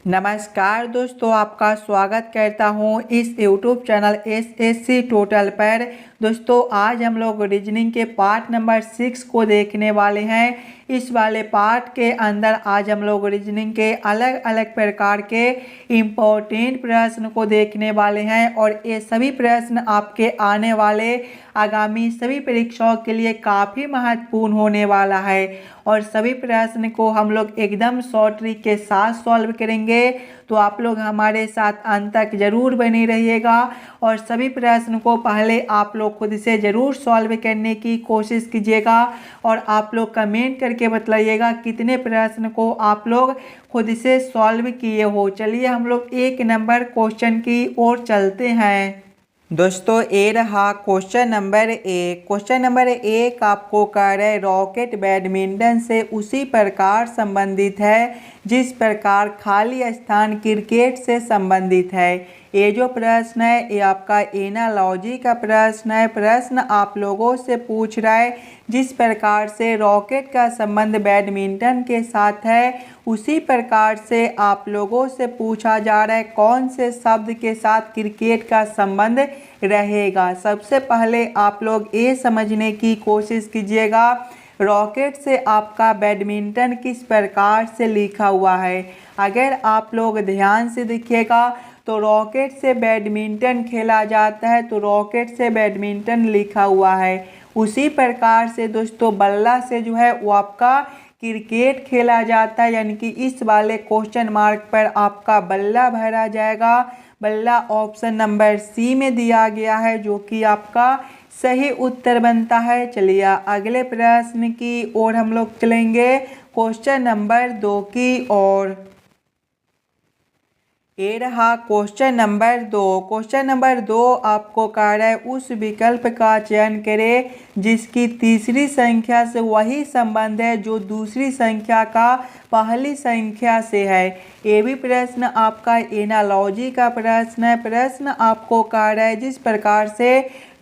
नमस्कार दोस्तों, आपका स्वागत करता हूं इस यूट्यूब चैनल एसएससी टोटल पर। दोस्तों आज हम लोग रीजनिंग के पार्ट नंबर 6 को देखने वाले हैं। इस वाले पार्ट के अंदर आज हम लोग रीजनिंग के अलग अलग प्रकार के इम्पोर्टेंट प्रश्न को देखने वाले हैं और ये सभी प्रश्न आपके आने वाले आगामी सभी परीक्षाओं के लिए काफ़ी महत्वपूर्ण होने वाला है और सभी प्रश्न को हम लोग एकदम शॉर्ट ट्रिक के साथ सॉल्व करेंगे। तो आप लोग हमारे साथ अंत तक जरूर बने रहिएगा और सभी प्रश्न को पहले आप लोग खुद से ज़रूर सॉल्व करने की कोशिश कीजिएगा और आप लोग कमेंट करके बताइएगा कितने प्रश्न को आप लोग खुद से सॉल्व किए हो। चलिए हम लोग एक नंबर क्वेश्चन की ओर चलते हैं। दोस्तों ये रहा क्वेश्चन नंबर 1। क्वेश्चन नंबर 1 आपको कह रहे रॉकेट बैडमिंटन से उसी प्रकार संबंधित है जिस प्रकार खाली स्थान क्रिकेट से संबंधित है। ये जो प्रश्न है ये आपका एनालॉजी का प्रश्न है। प्रश्न आप लोगों से पूछ रहा है जिस प्रकार से रॉकेट का संबंध बैडमिंटन के साथ है उसी प्रकार से आप लोगों से पूछा जा रहा है कौन से शब्द के साथ क्रिकेट का संबंध रहेगा। सबसे पहले आप लोग ये समझने की कोशिश कीजिएगा रॉकेट से आपका बैडमिंटन किस प्रकार से लिखा हुआ है। अगर आप लोग ध्यान से देखिएगा तो रॉकेट से बैडमिंटन खेला जाता है तो रॉकेट से बैडमिंटन लिखा हुआ है। उसी प्रकार से दोस्तों बल्ला से जो है वो आपका क्रिकेट खेला जाता है, यानी कि इस वाले क्वेश्चन मार्क पर आपका बल्ला भरा जाएगा। बल्ला ऑप्शन नंबर सी में दिया गया है जो कि आपका सही उत्तर बनता है। चलिए अगले प्रश्न की ओर हम लोग चलेंगे क्वेश्चन नंबर 2 की ओर। ये रहा क्वेश्चन नंबर 2। क्वेश्चन नंबर 2 आपको कह रहा है उस विकल्प का चयन करें जिसकी तीसरी संख्या से वही संबंध है जो दूसरी संख्या का पहली संख्या से है। ये भी प्रश्न आपका एनालॉजी का प्रश्न है। प्रश्न आपको कह रहा है जिस प्रकार से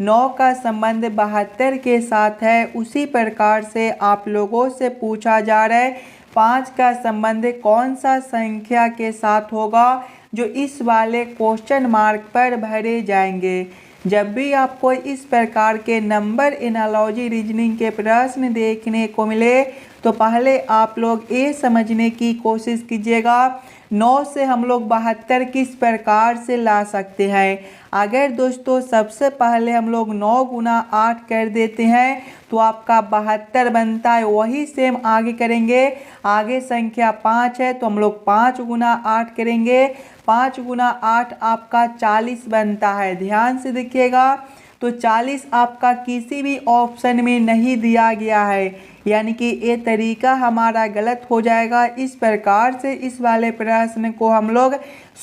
9 का संबंध 72 के साथ है उसी प्रकार से आप लोगों से पूछा जा रहा है 5 का संबंध कौन सा संख्या के साथ होगा जो इस वाले क्वेश्चन मार्क पर भरे जाएंगे। जब भी आपको इस प्रकार के नंबर एनालॉजी रीजनिंग के प्रश्न देखने को मिले तो पहले आप लोग ये समझने की कोशिश कीजिएगा 9 से हम लोग 72 किस प्रकार से ला सकते हैं। अगर दोस्तों सबसे पहले हम लोग 9 गुना 8 कर देते हैं तो आपका 72 बनता है। वही सेम आगे करेंगे, आगे संख्या 5 है तो हम लोग 5 गुना 8 करेंगे, 5 गुना 8 आपका 40 बनता है। ध्यान से देखिएगा तो 40 आपका किसी भी ऑप्शन में नहीं दिया गया है, यानी कि ये तरीका हमारा गलत हो जाएगा। इस प्रकार से इस वाले प्रश्न को हम लोग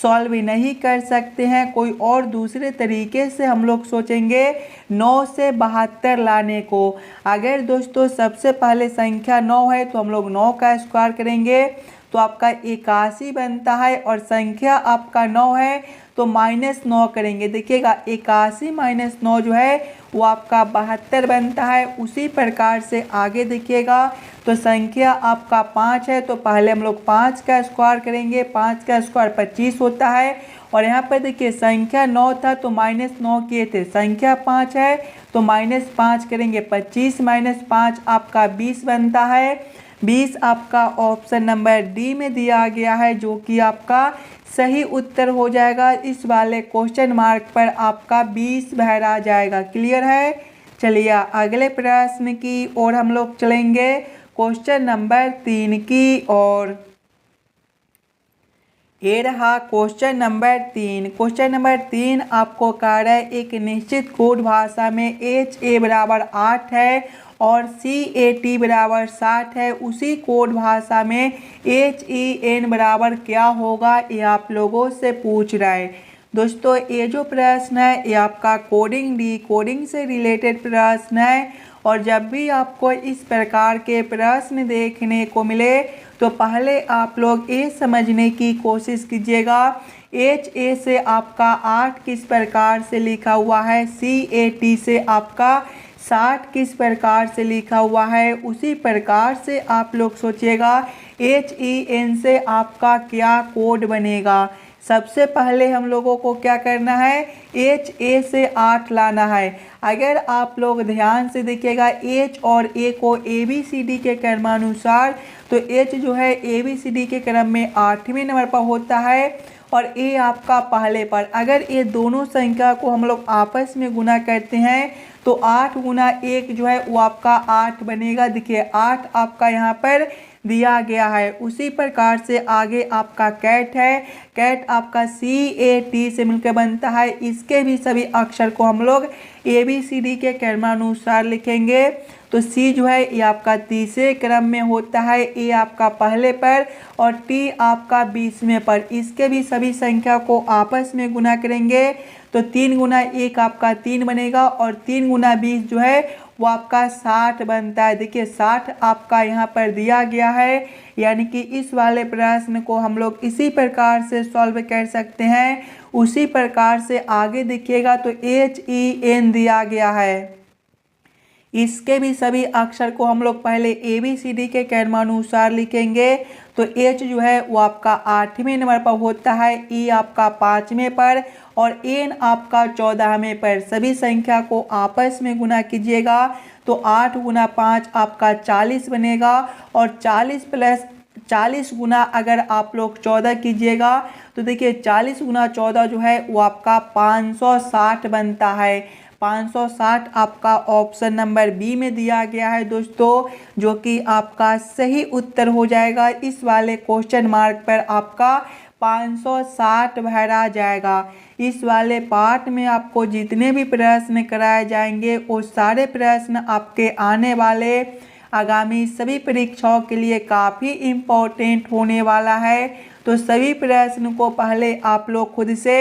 सॉल्व नहीं कर सकते हैं। कोई और दूसरे तरीके से हम लोग सोचेंगे 9 से 72 लाने को। अगर दोस्तों सबसे पहले संख्या 9 है तो हम लोग 9 का स्क्वायर करेंगे तो आपका 81 बनता है और संख्या आपका 9 है तो -9 करेंगे। देखिएगा 81 - 9 जो है वो आपका 72 बनता है। उसी प्रकार से आगे देखिएगा तो संख्या आपका 5 है तो पहले हम लोग 5 का स्क्वायर करेंगे, 5 का स्क्वायर 25 होता है और यहाँ पर देखिए संख्या 9 था तो -9 किए थे, संख्या 5 है तो -5 करेंगे, 25 - 5 आपका 20 बनता है। 20 आपका ऑप्शन नंबर डी में दिया गया है जो कि आपका सही उत्तर हो जाएगा। इस वाले क्वेश्चन मार्क पर आपका 20 भरा जाएगा। क्लियर है। चलिए अगले प्रश्न की ओर हम लोग चलेंगे क्वेश्चन नंबर 3 की ओर। ये रहा क्वेश्चन नंबर 3। क्वेश्चन नंबर 3 आपको कह रहा है एक निश्चित कोड भाषा में HA बराबर 8 है और CAT बराबर 60 है, उसी कोड भाषा में HEN बराबर क्या होगा ये आप लोगों से पूछ रहा है। दोस्तों ये जो प्रश्न है ये आपका कोडिंग डिकोडिंग से रिलेटेड प्रश्न है और जब भी आपको इस प्रकार के प्रश्न देखने को मिले तो पहले आप लोग ये समझने की कोशिश कीजिएगा HA से आपका 8 किस प्रकार से लिखा हुआ है, CAT से आपका 60 किस प्रकार से लिखा हुआ है। उसी प्रकार से आप लोग सोचिएगा HEN से आपका क्या कोड बनेगा। सबसे पहले हम लोगों को क्या करना है, HA से 8 लाना है। अगर आप लोग ध्यान से देखिएगा H और A को ABCD के क्रमानुसार, तो H जो है ABCD के क्रम में 8वें नंबर पर होता है और A आपका पहले पर। अगर ये दोनों संख्या को हम लोग आपस में गुना करते हैं तो 8 गुना 1 जो है वो आपका 8 बनेगा। देखिए 8 आपका यहाँ पर दिया गया है। उसी प्रकार से आगे आपका कैट है। कैट आपका CAT से मिलकर बनता है। इसके भी सभी अक्षर को हम लोग ABCD के क्रमानुसार लिखेंगे। तो C जो है ये आपका तीसरे क्रम में होता है, A आपका पहले पर और T आपका 20वें पर। इसके भी सभी संख्या को आपस में गुना करेंगे तो 3 गुना 1 आपका 3 बनेगा और 3 गुना 20 जो है वो आपका 60 बनता है। देखिए 60 आपका यहाँ पर दिया गया है, यानी कि इस वाले प्रश्न को हम लोग इसी प्रकार से सॉल्व कर सकते हैं। उसी प्रकार से आगे देखिएगा तो HEN दिया गया है। इसके भी सभी अक्षर को हम लोग पहले ABCD के क्रमानुसार लिखेंगे। तो H जो है वो आपका 8वें नंबर पर होता है, E आपका 5वें पर और N आपका 14वें पर। सभी संख्या को आपस में गुना कीजिएगा तो 8 गुना 5 आपका 40 बनेगा और 40 प्लस 40 गुना अगर आप लोग 14 कीजिएगा तो देखिए 40 गुना 14 जो है वो आपका 560 बनता है। 560 आपका ऑप्शन नंबर बी में दिया गया है दोस्तों, जो कि आपका सही उत्तर हो जाएगा। इस वाले क्वेश्चन मार्क पर आपका 560 भरा जाएगा। इस वाले पार्ट में आपको जितने भी प्रश्न कराए जाएंगे वो सारे प्रश्न आपके आने वाले आगामी सभी परीक्षाओं के लिए काफ़ी इम्पोर्टेंट होने वाला है। तो सभी प्रश्न को पहले आप लोग खुद से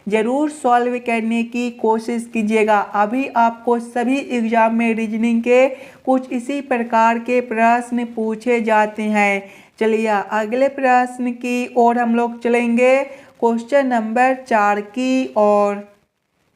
ज़रूर सॉल्व करने की कोशिश कीजिएगा। अभी आपको सभी एग्जाम में रीजनिंग के कुछ इसी प्रकार के प्रश्न पूछे जाते हैं। चलिए अगले प्रश्न की ओर हम लोग चलेंगे, क्वेश्चन नंबर 4 की ओर।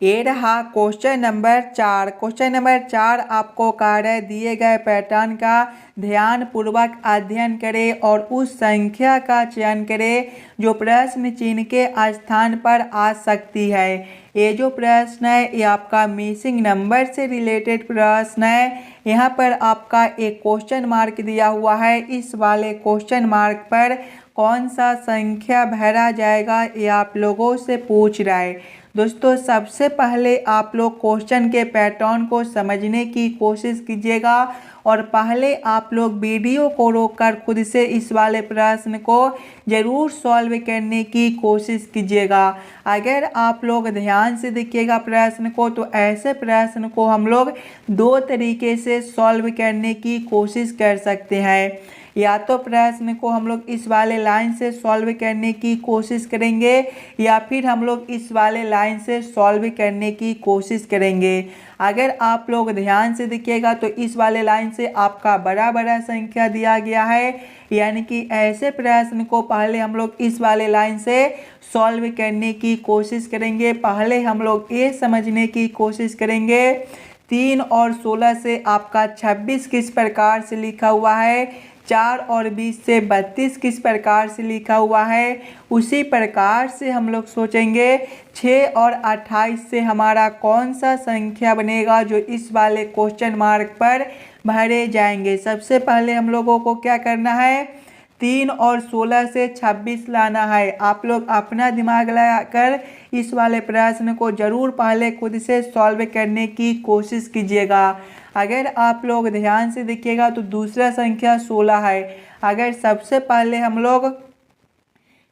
ये रहा क्वेश्चन नंबर 4। क्वेश्चन नंबर 4 आपको कार्य दिए गए पैटर्न का ध्यान पूर्वक अध्ययन करें और उस संख्या का चयन करें जो प्रश्न चिन्ह के स्थान पर आ सकती है। ये जो प्रश्न है ये आपका मिसिंग नंबर से रिलेटेड प्रश्न है। यहाँ पर आपका एक क्वेश्चन मार्क दिया हुआ है। इस वाले क्वेश्चन मार्क पर कौन सा संख्या भरा जाएगा ये आप लोगों से पूछ रहा है। दोस्तों सबसे पहले आप लोग क्वेश्चन के पैटर्न को समझने की कोशिश कीजिएगा और पहले आप लोग वीडियो को रोककर खुद से इस वाले प्रश्न को ज़रूर सॉल्व करने की कोशिश कीजिएगा। अगर आप लोग ध्यान से देखिएगा प्रश्न को तो ऐसे प्रश्न को हम लोग दो तरीके से सॉल्व करने की कोशिश कर सकते हैं। या तो प्रश्न को हम लोग इस वाले लाइन से सॉल्व करने की कोशिश करेंगे या फिर हम लोग इस वाले लाइन से सॉल्व करने की कोशिश करेंगे। अगर आप लोग ध्यान से देखिएगा तो इस वाले लाइन से आपका बड़ा बड़ा संख्या दिया गया है, यानी कि ऐसे प्रश्न को पहले हम लोग इस वाले लाइन से सॉल्व करने की कोशिश करेंगे। पहले हम लोग ये समझने की कोशिश करेंगे 3 और 16 से आपका 26 किस प्रकार से लिखा हुआ है, 4 और 20 से 32 किस प्रकार से लिखा हुआ है। उसी प्रकार से हम लोग सोचेंगे 6 और 28 से हमारा कौन सा संख्या बनेगा जो इस वाले क्वेश्चन मार्क पर भरे जाएंगे। सबसे पहले हम लोगों को क्या करना है, 3 और 16 से 26 लाना है। आप लोग अपना दिमाग लगाकर इस वाले प्रश्न को ज़रूर पहले खुद से सॉल्व करने की कोशिश कीजिएगा। अगर आप लोग ध्यान से देखिएगा तो दूसरा संख्या 16 है। अगर सबसे पहले हम लोग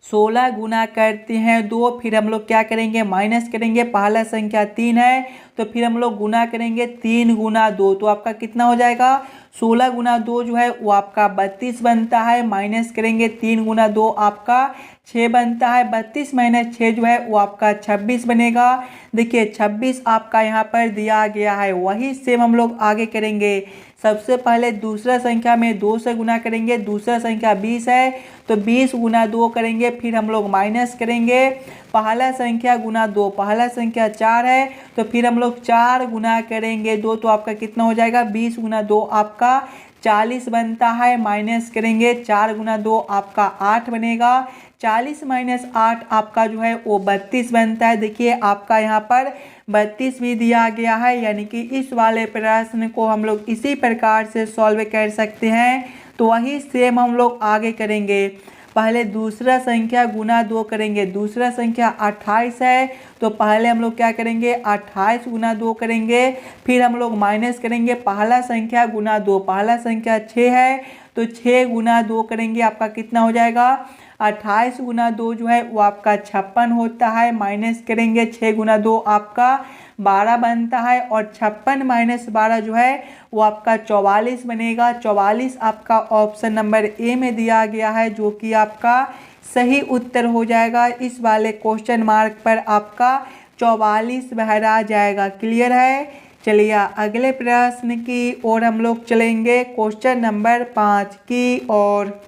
16 गुना करते हैं 2, फिर हम लोग क्या करेंगे माइनस करेंगे। पहला संख्या 3 है तो फिर हम लोग गुना करेंगे 3 गुना 2, तो आपका कितना हो जाएगा 16 गुना 2 जो है वो आपका 32 बनता है। माइनस करेंगे 3 गुना 2 आपका 6 बनता है। 32 माइनस 6 जो है वो आपका 26 बनेगा। देखिए 26 आपका यहाँ पर दिया गया है। वही सेम हम लोग आगे करेंगे। सबसे पहले दूसरा संख्या में 2 से गुना करेंगे। दूसरा संख्या 20 है तो 20 गुना 2 करेंगे, फिर हम लोग माइनस करेंगे। पहला संख्या गुना 2, पहला संख्या 4 है तो फिर हम लोग 4 गुना करेंगे 2, तो आपका कितना हो जाएगा 20 गुना 2 आपका 40 बनता है, माइनस करेंगे 4 गुना 2 आपका 8 बनेगा। 40 माइनस 8 आपका जो है वो 32 बनता है। देखिए आपका यहाँ पर 32 भी दिया गया है, यानी कि इस वाले प्रश्न को हम लोग इसी प्रकार से सॉल्व कर सकते हैं। तो वही सेम हम लोग आगे करेंगे। पहले दूसरा संख्या गुना 2 करेंगे। दूसरा संख्या 28 है, तो पहले हम लोग क्या करेंगे 28 गुना 2 करेंगे, फिर हम लोग माइनस करेंगे पहला संख्या गुना 2। पहला संख्या 6 है, तो 6 गुना 2 करेंगे, आपका कितना हो जाएगा 28 गुना 2 जो है वो आपका 56 होता है। माइनस करेंगे 6 गुना 2 आपका 12 बनता है, और 56 माइनस 12 जो है वो आपका 44 बनेगा। 44 आपका ऑप्शन नंबर ए में दिया गया है, जो कि आपका सही उत्तर हो जाएगा। इस वाले क्वेश्चन मार्क पर आपका 44 भरा जाएगा। क्लियर है। चलिए अगले प्रश्न की ओर हम लोग चलेंगे, क्वेश्चन नंबर 5 की ओर।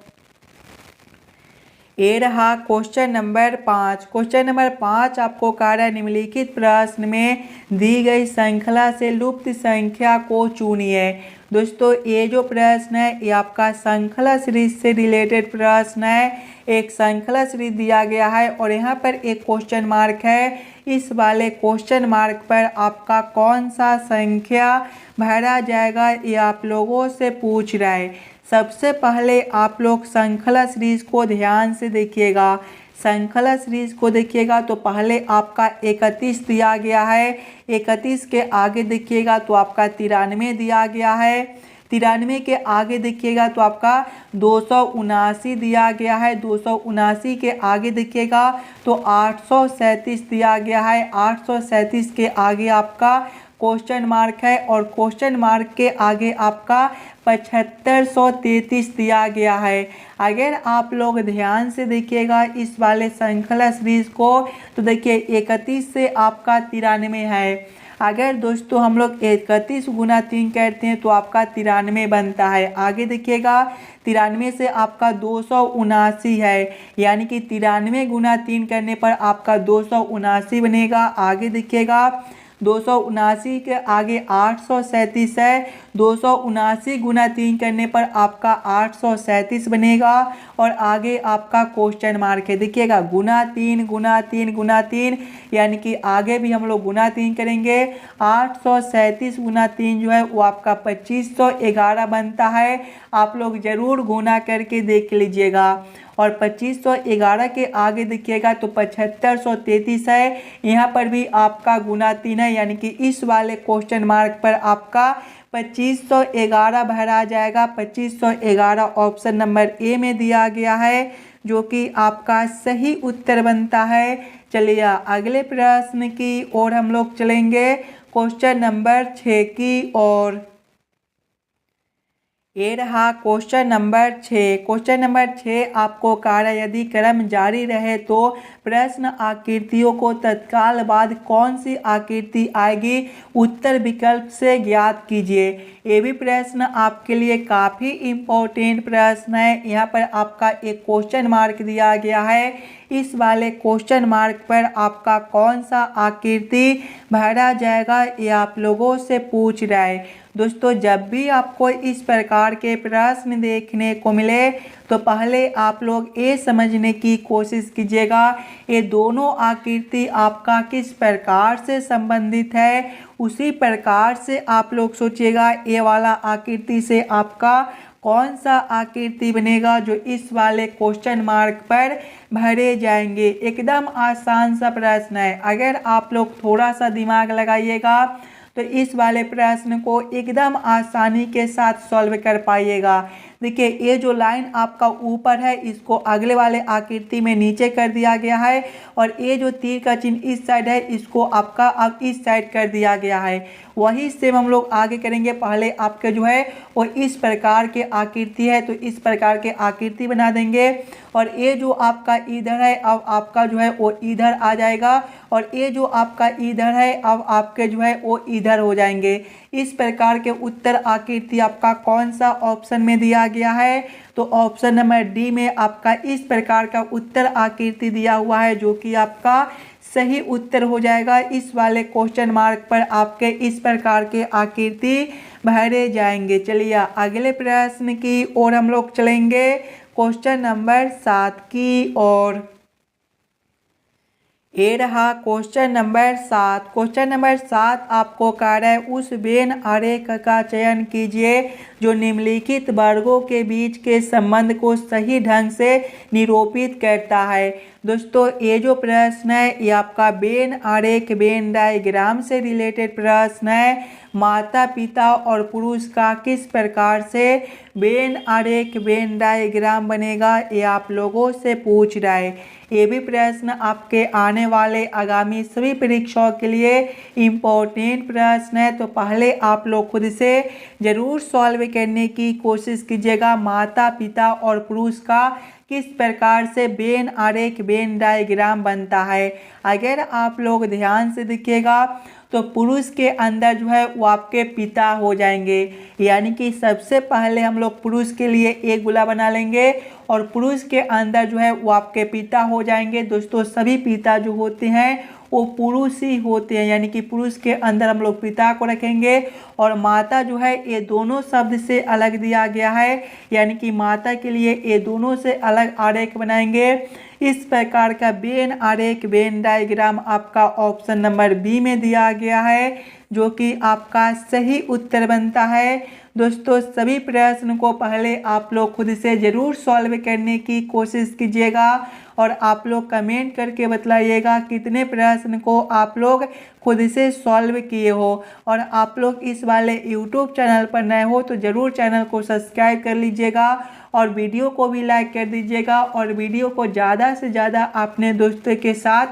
ये रहा क्वेश्चन नंबर 5। क्वेश्चन नंबर 5 आपको कह रहा है निम्नलिखित प्रश्न में दी गई श्रृंखला से लुप्त संख्या को चुनिए। दोस्तों ये जो प्रश्न है ये आपका श्रृंखला सीरीज से रिलेटेड प्रश्न है। एक श्रृंखला सीरीज दिया गया है और यहाँ पर एक क्वेश्चन मार्क है। इस वाले क्वेश्चन मार्क पर आपका कौन सा संख्या भरा जाएगा ये आप लोगों से पूछ रहा है। सबसे पहले आप लोग श्रृंखला सीरीज को ध्यान से देखिएगा। श्रृंखला सीरीज को देखिएगा तो पहले आपका 31 दिया गया है। 31 के आगे देखिएगा तो आपका 93 दिया गया है। 93 के आगे देखिएगा तो आपका 279 दिया गया है। 279 के आगे देखिएगा तो 837 दिया गया है। 837 के आगे आपका क्वेश्चन मार्क है, और क्वेश्चन मार्क के आगे आपका 7533 दिया गया है। अगर आप लोग ध्यान से देखिएगा इस वाले श्रृंखला सीरीज को तो देखिए 31 से आपका 93 है। अगर दोस्तों हम लोग 31 गुना 3 करते हैं तो आपका 93 बनता है। आगे देखिएगा 93 से आपका 279 है, यानी कि 93 गुना 3 करने पर आपका 279 बनेगा। आगे देखिएगा 279 के आगे 837 है। 279 गुना 3 करने पर आपका 837 बनेगा, और आगे आपका क्वेश्चन मार्क है। देखिएगा गुना 3 गुना 3 गुना 3, यानी कि आगे भी हम लोग गुना 3 करेंगे। 837 गुना 3 जो है वो आपका 2511 बनता है। आप लोग ज़रूर गुना करके देख लीजिएगा। और 2511 के आगे देखिएगा तो 7533 है। यहाँ पर भी आपका गुना 3 है, यानी कि इस वाले क्वेश्चन मार्क पर आपका 2511 भरा जाएगा। 2511 ऑप्शन नंबर ए में दिया गया है, जो कि आपका सही उत्तर बनता है। चलिए अगले प्रश्न की ओर हम लोग चलेंगे, क्वेश्चन नंबर 6 की ओर। ये रहा क्वेश्चन नंबर 6। क्वेश्चन नंबर 6 आपको कार्य यदि क्रम जारी रहे तो प्रश्न आकृतियों को तत्काल बाद कौन सी आकृति आएगी, उत्तर विकल्प से ज्ञात कीजिए। ये भी प्रश्न आपके लिए काफ़ी इम्पोर्टेंट प्रश्न है। यहाँ पर आपका एक क्वेश्चन मार्क दिया गया है। इस वाले क्वेश्चन मार्क पर आपका कौन सा आकृति भरा जाएगा ये आप लोगों से पूछ रहा है। दोस्तों जब भी आपको इस प्रकार के प्रश्न देखने को मिले तो पहले आप लोग ये समझने की कोशिश कीजिएगा ये दोनों आकृति आपका किस प्रकार से संबंधित है। उसी प्रकार से आप लोग सोचिएगा ये वाला आकृति से आपका कौन सा आकृति बनेगा जो इस वाले क्वेश्चन मार्क पर भरे जाएंगे। एकदम आसान सा प्रश्न है। अगर आप लोग थोड़ा सा दिमाग लगाइएगा तो इस वाले प्रश्न को एकदम आसानी के साथ सॉल्व कर पाइएगा। देखिए ये जो लाइन आपका ऊपर है इसको अगले वाले आकृति में नीचे कर दिया गया है, और ये जो तीर का चिन्ह इस साइड है इसको आपका अब इस साइड कर दिया गया है। वही सेम हम लोग आगे करेंगे। पहले आपके जो है वो इस प्रकार के आकृति है तो इस प्रकार के आकृति बना देंगे, और ये जो आपका इधर है अब आपका जो है वो इधर आ जाएगा, और ये जो आपका इधर है अब आपके जो है वो इधर हो जाएंगे। इस प्रकार के उत्तर आकृति आपका कौन सा ऑप्शन में दिया गया है, तो ऑप्शन नंबर डी में आपका इस प्रकार का उत्तर आकृति दिया हुआ है, जो कि आपका सही उत्तर हो जाएगा। इस वाले क्वेश्चन मार्क पर आपके इस प्रकार के आकृति भरे जाएंगे। चलिए अगले प्रश्न की ओर हम लोग चलेंगे, क्वेश्चन नंबर 7 की ओर। ये रहा क्वेश्चन नंबर 7। क्वेश्चन नंबर 7 आपको कह रहा है उस वेन आरेख का चयन कीजिए जो निम्नलिखित वर्गों के बीच के संबंध को सही ढंग से निरूपित करता है। दोस्तों ये जो प्रश्न है ये आपका वेन आरेख वेन डायग्राम से रिलेटेड प्रश्न है। माता पिता और पुरुष का किस प्रकार से वेन आरेख वेन डायग्राम बनेगा, ये आप लोगों से पूछ रहा है। ये भी प्रश्न आपके आने वाले आगामी सभी परीक्षाओं के लिए इम्पोर्टेंट प्रश्न है, तो पहले आप लोग खुद से ज़रूर सॉल्व करने की कोशिश कीजिएगा। माता पिता और पुरुष का किस प्रकार से वेन आरेख वेन डायग्राम बनता है। अगर आप लोग ध्यान से देखिएगा तो पुरुष के अंदर जो है वो आपके पिता हो जाएंगे, यानी कि सबसे पहले हम लोग पुरुष के लिए एक गोला बना लेंगे और पुरुष के अंदर जो है वो आपके पिता हो जाएंगे। दोस्तों सभी पिता जो होते हैं वो पुरुष ही होते हैं, यानी कि पुरुष के अंदर हम लोग पिता को रखेंगे। और माता जो है ये दोनों शब्द से अलग दिया गया है, यानी कि माता के लिए ये दोनों से अलग आरेख बनाएंगे। इस प्रकार का वेन आरेख वेन डायग्राम आपका ऑप्शन नंबर बी में दिया गया है, जो कि आपका सही उत्तर बनता है। दोस्तों सभी प्रश्न को पहले आप लोग खुद से ज़रूर सॉल्व करने की कोशिश कीजिएगा और आप लोग कमेंट करके बतलाइएगा कितने प्रश्न को आप लोग खुद से सॉल्व किए हो। और आप लोग इस वाले यूट्यूब चैनल पर नए हो तो ज़रूर चैनल को सब्सक्राइब कर लीजिएगा और वीडियो को भी लाइक कर दीजिएगा और वीडियो को ज़्यादा से ज़्यादा अपने दोस्तों के साथ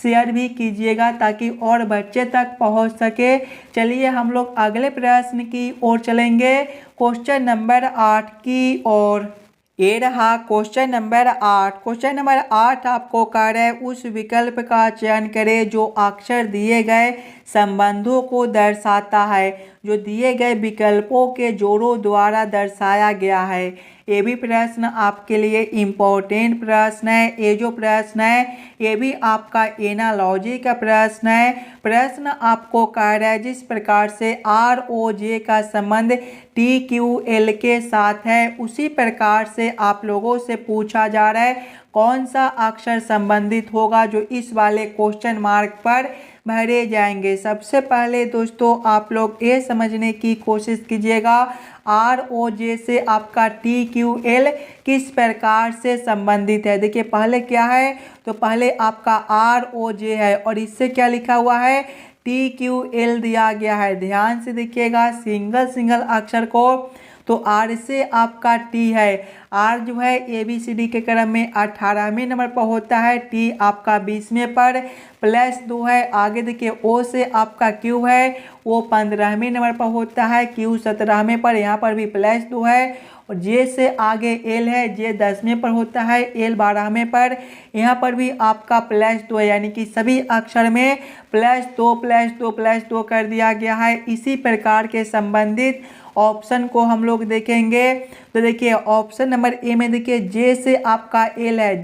शेयर भी कीजिएगा ताकि और बच्चे तक पहुंच सके। चलिए हम लोग अगले प्रश्न की ओर चलेंगे, क्वेश्चन नंबर 8 की ओर। ये रहा क्वेश्चन नंबर 8। क्वेश्चन नंबर 8 आपको कह रहा है उस विकल्प का चयन करें जो अक्षर दिए गए संबंधों को दर्शाता है, जो दिए गए विकल्पों के जोड़ों द्वारा दर्शाया गया है। ये भी प्रश्न आपके लिए इम्पोर्टेंट प्रश्न है। ये जो प्रश्न है ये भी आपका एनालॉजी का प्रश्न है। प्रश्न आपको कह रहा है जिस प्रकार से ROJ का संबंध TQL के साथ है उसी प्रकार से आप लोगों से पूछा जा रहा है कौन सा अक्षर संबंधित होगा, जो इस वाले क्वेश्चन मार्क पर भरे जाएंगे। सबसे पहले दोस्तों आप लोग ये समझने की कोशिश कीजिएगा ROJ से आपका TQL किस प्रकार से संबंधित है। देखिए पहले क्या है, तो पहले आपका ROJ है और इससे क्या लिखा हुआ है TQL दिया गया है। ध्यान से देखिएगा सिंगल अक्षर को, तो R से आपका T है। R जो है ABCD के क्रम में 18वें नंबर पर होता है, T आपका 20वें पर, +2 है। आगे देखिए O से आपका Q है, वो 15वें नंबर पर होता है, Q 17वें पर, यहाँ पर भी +2 है। और J से आगे L है, J 10वें पर होता है, L 12वें पर, यहाँ पर भी आपका +2 है, यानी कि सभी अक्षर में +2 कर दिया गया है। इसी प्रकार के संबंधित ऑप्शन को हम लोग देखेंगे, तो देखिए ऑप्शन नंबर ए में देखिए J से आपका L है,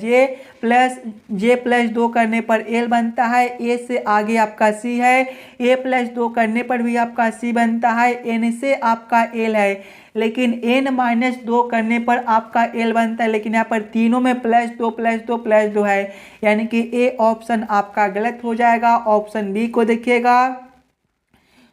J+2 करने पर L बनता है। A से आगे आपका C है, A+2 करने पर भी आपका C बनता है। N से आपका L है, लेकिन N-2 करने पर आपका L बनता है, लेकिन यहाँ पर तीनों में +2 है, यानी कि ए ऑप्शन आपका गलत हो जाएगा। ऑप्शन बी को देखिएगा,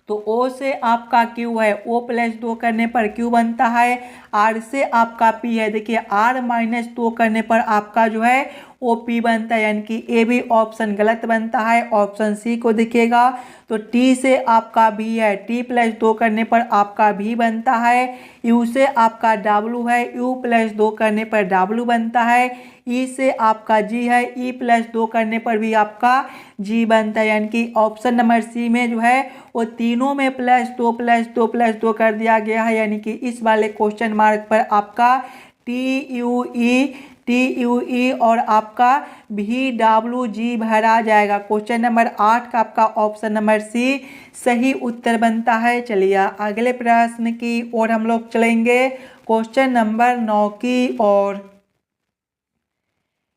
तो O से आपका Q है, O+2 करने पर Q बनता है। R से आपका P है, देखिए R-2 करने पर आपका जो है OP बनता है, यानी कि ए भी ऑप्शन गलत बनता है। ऑप्शन सी को देखिएगा, तो T से आपका V है, T+2 करने पर आपका V बनता है। U से आपका W है, U+2 करने पर W बनता है। E से आपका G है, E+2 करने पर भी आपका G बनता है, यानी कि ऑप्शन नंबर सी में जो है वो तीनों में +2 कर दिया गया है, यानी कि इस वाले क्वेश्चन मार्क पर आपका TUE TUE और आपका VWG भरा जाएगा। क्वेश्चन नंबर 8 का आपका ऑप्शन नंबर सी सही उत्तर बनता है। चलिए अगले प्रश्न की ओर हम लोग चलेंगे। क्वेश्चन नंबर 9 की ओर।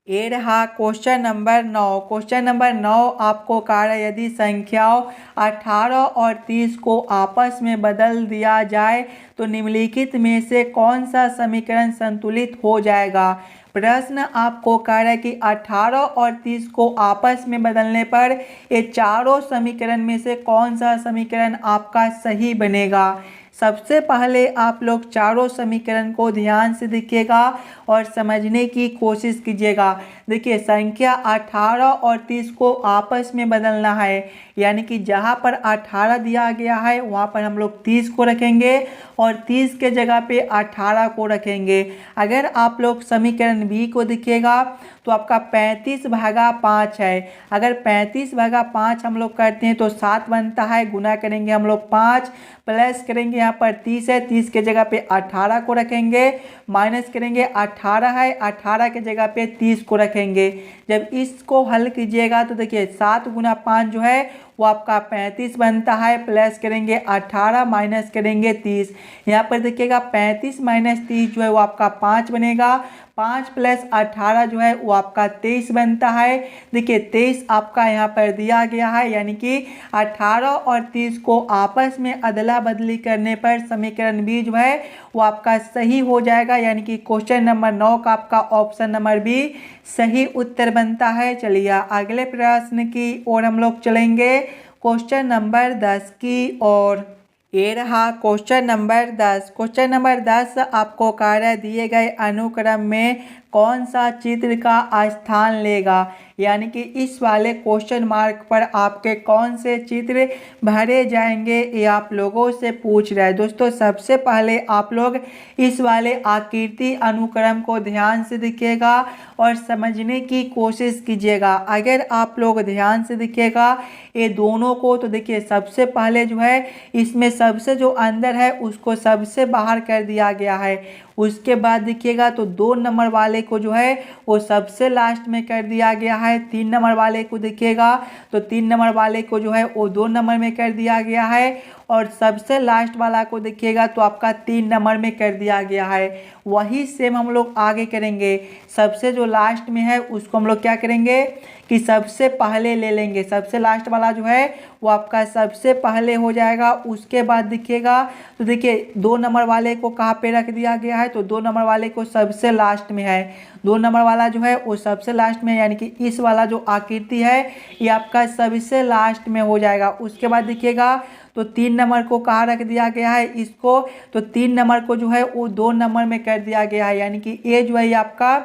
ये रहा क्वेश्चन नंबर 9। क्वेश्चन नंबर 9 आपको कहा है यदि संख्याओं 18 और 30 को आपस में बदल दिया जाए तो निम्नलिखित में से कौन सा समीकरण संतुलित हो जाएगा। प्रश्न आपको कह रहा है कि 18 और 30 को आपस में बदलने पर ये चारों समीकरण में से कौन सा समीकरण आपका सही बनेगा। सबसे पहले आप लोग चारों समीकरण को ध्यान से देखिएगा और समझने की कोशिश कीजिएगा। देखिए संख्या 18 और 30 को आपस में बदलना है, यानी कि जहाँ पर 18 दिया गया है वहाँ पर हम लोग 30 को रखेंगे और 30 के जगह पे 18 को रखेंगे। अगर आप लोग समीकरण बी को देखिएगा तो आपका 35/5 है। अगर 35/5 हम लोग करते हैं तो 7 बनता है, गुना करेंगे हम लोग 5, प्लस करेंगे यहाँ पर 30 है, 30 के जगह पे 18 को रखेंगे, माइनस करेंगे 18 है, 18 के जगह पे 30 को रखेंगे। जब इसको हल कीजिएगा तो देखिए 7 गुना 5 जो है वो आपका 35 बनता है, प्लस करेंगे 18 माइनस करेंगे 30। यहाँ पर देखिएगा 35 माइनस 30 जो है वो आपका 5 बनेगा, 5 प्लस 18 जो है वो आपका 23 बनता है। देखिए 23 आपका यहाँ पर दिया गया है, यानी कि 18 और 30 को आपस में अदला बदली करने पर समीकरण बी जो है वो आपका सही हो जाएगा, यानी कि क्वेश्चन नंबर 9 का आपका ऑप्शन नंबर बी सही उत्तर बनता है। चलिए अगले प्रश्न की ओर हम लोग चलेंगे। क्वेश्चन नंबर 10 की ओर। ये रहा क्वेश्चन नंबर 10। क्वेश्चन नंबर 10 आपको कार्य दिए गए अनुक्रम में कौन सा चित्र का स्थान लेगा, यानी कि इस वाले क्वेश्चन मार्क पर आपके कौन से चित्र भरे जाएंगे ये आप लोगों से पूछ रहा है। दोस्तों सबसे पहले आप लोग इस वाले आकृति अनुक्रम को ध्यान से देखिएगा और समझने की कोशिश कीजिएगा। अगर आप लोग ध्यान से देखिएगा ये दोनों को तो देखिए सबसे पहले जो है इसमें सबसे जो अंदर है उसको सबसे बाहर कर दिया गया है। उसके बाद देखिएगा तो 2 नंबर वाले को जो है वो सबसे लास्ट में कर दिया गया है। 3 नंबर वाले को देखिएगा तो 3 नंबर वाले को जो है वो 2 नंबर में कर दिया गया है और सबसे लास्ट वाला को देखिएगा तो आपका 3 नंबर में कर दिया गया है। वही सेम हम लोग आगे करेंगे। सबसे जो लास्ट में है उसको हम लोग क्या करेंगे कि सबसे पहले ले लेंगे। सबसे लास्ट वाला जो है वो आपका सबसे पहले हो जाएगा। उसके बाद देखिएगा तो देखिए 2 नंबर वाले को कहाँ पे रख दिया गया है, तो 2 नंबर वाले को सबसे लास्ट में है। 2 नंबर वाला जो है वो सबसे लास्ट में, यानी कि इस वाला जो आकृति है ये आपका सबसे लास्ट में हो जाएगा। उसके बाद देखिएगा तो 3 नंबर को कहाँ रख दिया गया है इसको, तो 3 नंबर को जो है वो 2 नंबर में कर दिया गया है, यानी कि ए जो है ये आपका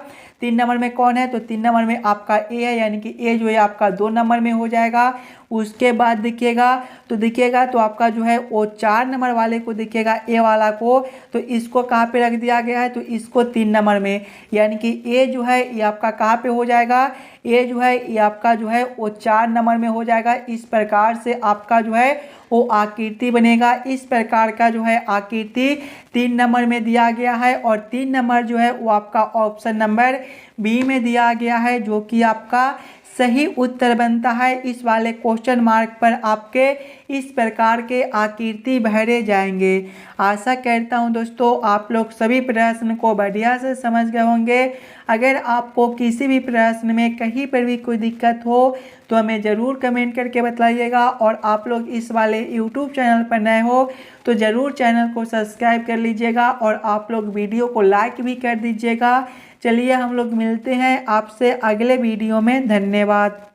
3 नंबर में कौन है, तो 3 नंबर में आपका ए है, यानी कि ए जो है आपका 2 नंबर में हो जाएगा। उसके बाद देखिएगा तो आपका जो है वो 4 नंबर वाले को देखिएगा ए वाला को, तो इसको कहाँ पे रख दिया गया है, तो इसको 3 नंबर में, यानी कि ए जो है ये आपका कहाँ पे हो जाएगा, ए जो है ये आपका जो है वो 4 नंबर में हो जाएगा। इस प्रकार से आपका जो है वो आकृति बनेगा। इस प्रकार का जो है आकृति 3 नंबर में दिया गया है और 3 नंबर जो है वो आपका ऑप्शन नंबर बी में दिया गया है, जो कि आपका सही उत्तर बनता है। इस वाले क्वेश्चन मार्क पर आपके इस प्रकार के आकृति भरे जाएंगे। आशा करता हूं दोस्तों आप लोग सभी प्रश्न को बढ़िया से समझ गए होंगे। अगर आपको किसी भी प्रश्न में कहीं पर भी कोई दिक्कत हो तो हमें ज़रूर कमेंट करके बताइएगा, और आप लोग इस वाले यूट्यूब चैनल पर नए हो तो ज़रूर चैनल को सब्सक्राइब कर लीजिएगा और आप लोग वीडियो को लाइक भी कर दीजिएगा। चलिए हम लोग मिलते हैं आपसे अगले वीडियो में। धन्यवाद।